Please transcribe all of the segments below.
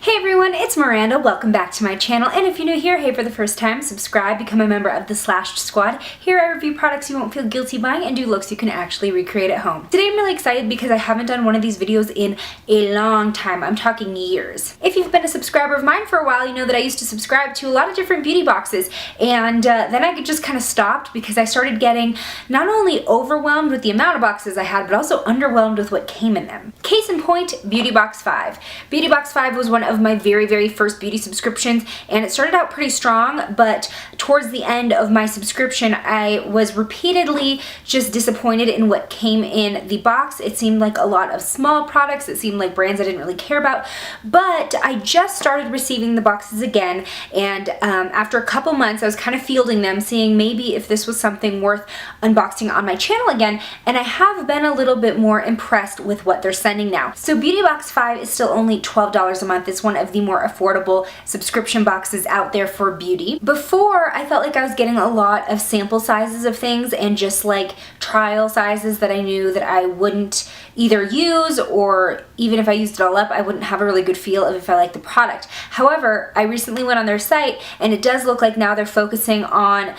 Hey everyone, it's Miranda. Welcome back to my channel, and if you're new here, hey, for the first time, subscribe, become a member of the Slashed Squad. Here I review products you won't feel guilty buying and do looks you can actually recreate at home. Today I'm really excited because I haven't done one of these videos in a long time. I'm talking years. If you've been a subscriber of mine for a while, you know that I used to subscribe to a lot of different beauty boxes, and then I just kind of stopped because I started getting not only overwhelmed with the amount of boxes I had, but also underwhelmed with what came in them. Case in point, Beauty Box 5. Beauty Box 5 was one of my very first beauty subscriptions, and it started out pretty strong, but towards the end of my subscription I was repeatedly just disappointed in what came in the box. It seemed like a lot of small products, it seemed like brands I didn't really care about, but I just started receiving the boxes again, and after a couple months I was kind of fielding them, seeing maybe if this was something worth unboxing on my channel again, and I have been a little bit more impressed with what they're sending now. So Beauty Box 5 is still only $12 a month. It's one of the more affordable subscription boxes out there for beauty. Before, I felt like I was getting a lot of sample sizes of things and just like trial sizes that I knew that I wouldn't either use, or even if I used it all up, I wouldn't have a really good feel of if I liked the product. However, I recently went on their site and it does look like now they're focusing on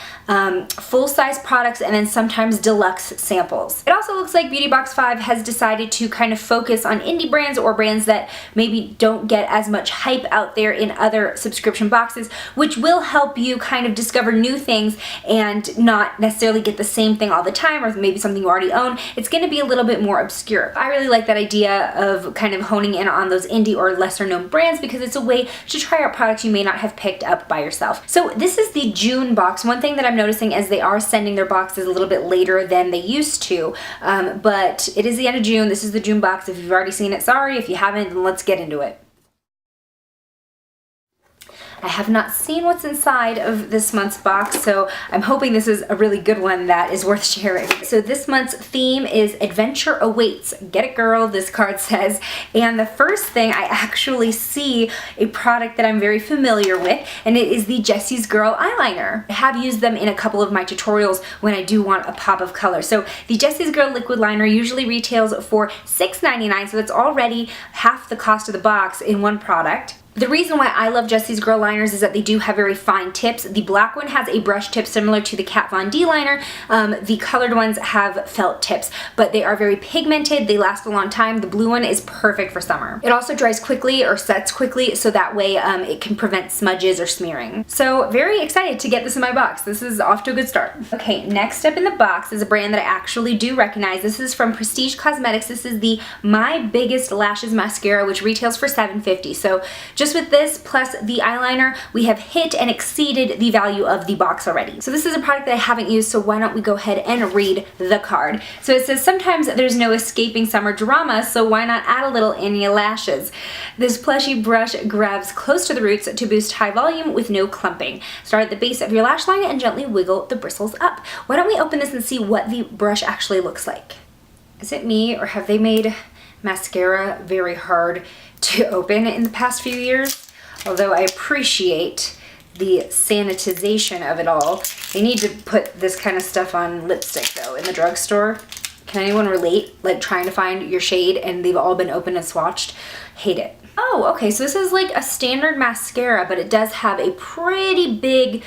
full-size products and then sometimes deluxe samples. It also looks like Beauty Box 5 has decided to kind of focus on indie brands or brands that maybe don't get as much hype out there in other subscription boxes, which will help you kind of discover new things and not necessarily get the same thing all the time, or maybe something you already own. It's going to be a little bit more obscure. I really like that idea of kind of honing in on those indie or lesser known brands because it's a way to try out products you may not have picked up by yourself. So this is the June box. One thing that I'm noticing is they are sending their boxes a little bit later than they used to, but it is the end of June. This is the June box. If you've already seen it, sorry. If you haven't, then let's get into it. I have not seen what's inside of this month's box, so I'm hoping this is a really good one that is worth sharing. So this month's theme is Adventure Awaits. Get it, girl, this card says. And the first thing I actually see a product that I'm very familiar with, and it is the Jessie's Girl eyeliner. I have used them in a couple of my tutorials when I do want a pop of color. So the Jessie's Girl liquid liner usually retails for $6.99, so that's already half the cost of the box in one product. The reason why I love Jessie's Girl liners is that they do have very fine tips. The black one has a brush tip similar to the Kat Von D liner. The colored ones have felt tips, but they are very pigmented. They last a long time. The blue one is perfect for summer. It also dries quickly or sets quickly, so that way it can prevent smudges or smearing. So very excited to get this in my box. This is off to a good start. Okay, next up in the box is a brand that I actually do recognize. This is from Prestige Cosmetics. This is the My Biggest Lashes Mascara, which retails for $7.50. So just with this plus the eyeliner, we have hit and exceeded the value of the box already. So this is a product that I haven't used, so why don't we go ahead and read the card. So it says, sometimes there's no escaping summer drama, so why not add a little in your lashes? This plushy brush grabs close to the roots to boost high volume with no clumping. Start at the base of your lash line and gently wiggle the bristles up. Why don't we open this and see what the brush actually looks like? Is it me, or have they made mascara very hard to open in the past few years? Although I appreciate the sanitization of it all. They need to put this kind of stuff on lipstick though in the drugstore. Can anyone relate? Like trying to find your shade and they've all been opened and swatched? Hate it. Oh, okay, so this is like a standard mascara, but it does have a pretty big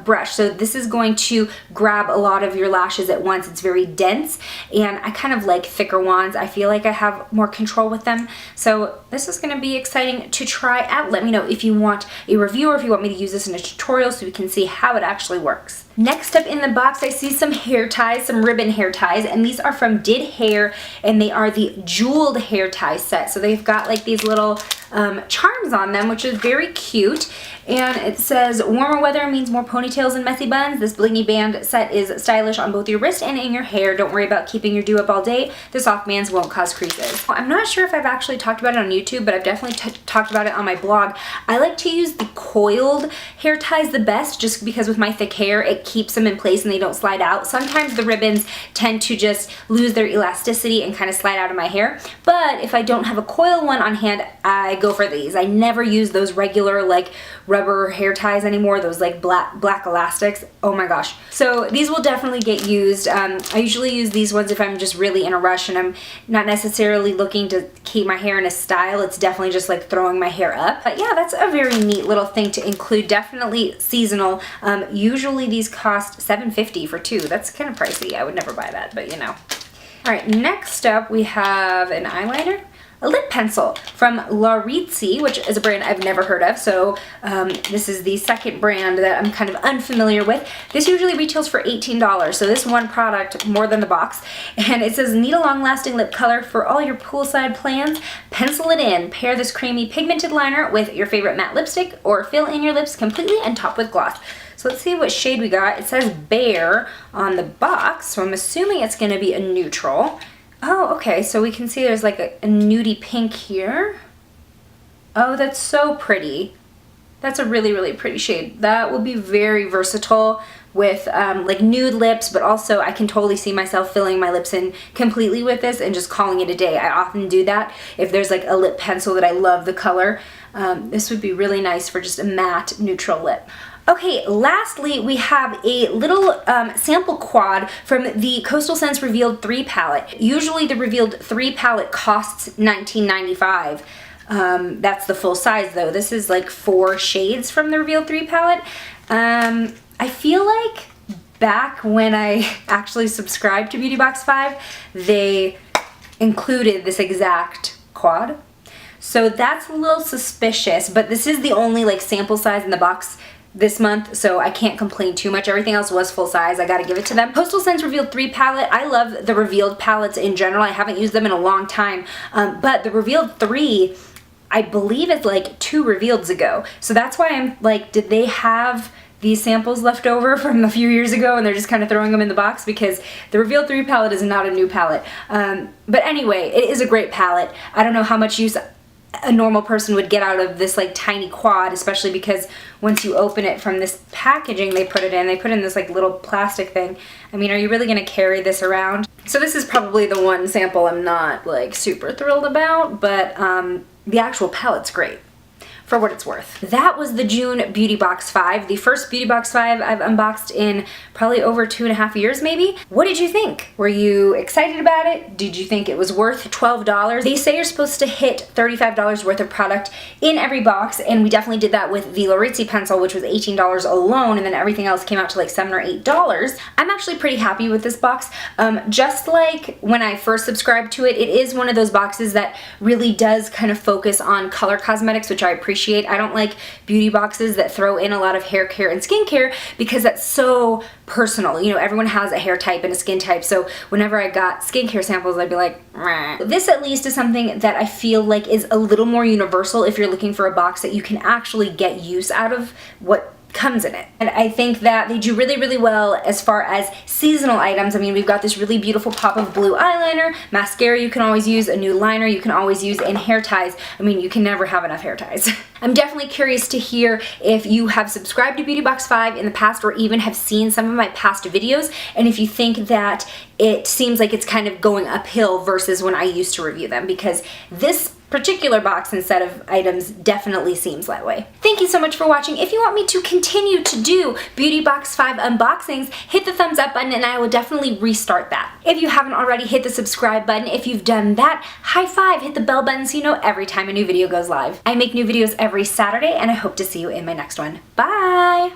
brush. So this is going to grab a lot of your lashes at once. It's very dense, and I kind of like thicker wands. I feel like I have more control with them. So this is gonna be exciting to try out. Let me know if you want a review or if you want me to use this in a tutorial so we can see how it actually works. Next up in the box, I see some hair ties, some ribbon hair ties, and these are from Did Hair, and they are the jeweled hair tie set. So they've got like these little charms on them, which is very cute. And it says, warmer weather means more ponytails and messy buns. This blingy band set is stylish on both your wrist and in your hair. Don't worry about keeping your dew up all day. The soft bands won't cause creases. I'm not sure if I've actually talked about it on YouTube, but I've definitely talked about it on my blog. I like to use the coiled hair ties the best, just because with my thick hair, it keeps them in place and they don't slide out. Sometimes the ribbons tend to just lose their elasticity and kind of slide out of my hair. But if I don't have a coil one on hand, I go for these. I never use those regular like rubber hair ties anymore, those like black elastics. Oh my gosh. So these will definitely get used. I usually use these ones if I'm just really in a rush and I'm not necessarily looking to keep my hair in a style. It's definitely just like throwing my hair up. But yeah, that's a very neat little thing to include. Definitely seasonal. Usually these cost $7.50 for two. That's kind of pricey. I would never buy that, but you know. All right, next up we have an eyeliner. A lip pencil from Laritzy, which is a brand I've never heard of, so this is the second brand that I'm kind of unfamiliar with. This usually retails for $18, so this one product more than the box. And it says, need a long-lasting lip color for all your poolside plans? Pencil it in. Pair this creamy pigmented liner with your favorite matte lipstick or fill in your lips completely and top with gloss. So let's see what shade we got. It says Bare on the box, so I'm assuming it's going to be a neutral. Oh, okay, so we can see there's like a nudie pink here. Oh, that's so pretty. That's a really, really pretty shade. That will be very versatile with like nude lips, but also I can totally see myself filling my lips in completely with this and just calling it a day. I often do that if there's like a lip pencil that I love the color. This would be really nice for just a matte neutral lip. Okay, lastly, we have a little sample quad from the Coastal Scents Revealed 3 palette. Usually the Revealed 3 palette costs $19.95. That's the full size though. This is like 4 shades from the Revealed 3 palette. I feel like back when I actually subscribed to Beauty Box 5, they included this exact quad. So that's a little suspicious, but this is the only like sample size in the box this month, so I can't complain too much. Everything else was full size. I gotta give it to them. Coastal Scents Revealed 3 palette. I love the Revealed palettes in general. I haven't used them in a long time, but the Revealed 3, I believe it's like 2 Revealeds ago. So that's why I'm like, did they have these samples left over from a few years ago and they're just kind of throwing them in the box? Because the Revealed 3 palette is not a new palette. But anyway, it is a great palette. I don't know how much use a normal person would get out of this like tiny quad, especially because once you open it from this packaging they put in this like little plastic thing. I mean, are you really gonna carry this around? So this is probably the one sample I'm not like super thrilled about, but the actual palette's great for what it's worth. That was the June Beauty Box 5, the first Beauty Box 5 I've unboxed in probably over 2.5 years maybe. What did you think? Were you excited about it? Did you think it was worth $12? They say you're supposed to hit $35 worth of product in every box, and we definitely did that with the Laritzy pencil, which was $18 alone, and then everything else came out to like $7 or $8. I'm actually pretty happy with this box. Just like when I first subscribed to it, it is one of those boxes that really does kind of focus on color cosmetics, which I appreciate. I don't like beauty boxes that throw in a lot of hair care and skincare because that's so personal. You know, everyone has a hair type and a skin type, so whenever I got skincare samples, I'd be like, meh. This at least is something that I feel like is a little more universal if you're looking for a box that you can actually get use out of what comes in it. And I think that they do really, really well as far as seasonal items. I mean, we've got this really beautiful pop of blue eyeliner, mascara you can always use, a new liner you can always use, and hair ties. I mean, you can never have enough hair ties. I'm definitely curious to hear if you have subscribed to Beauty Box 5 in the past or even have seen some of my past videos, and if you think that it seems like it's kind of going uphill versus when I used to review them, because this particular box and set of items definitely seems that way. Thank you so much for watching. If you want me to continue to do Beauty Box 5 unboxings, hit the thumbs up button and I will definitely restart that. If you haven't already, hit the subscribe button. If you've done that, high five, hit the bell button so you know every time a new video goes live. I make new videos every Saturday and I hope to see you in my next one. Bye!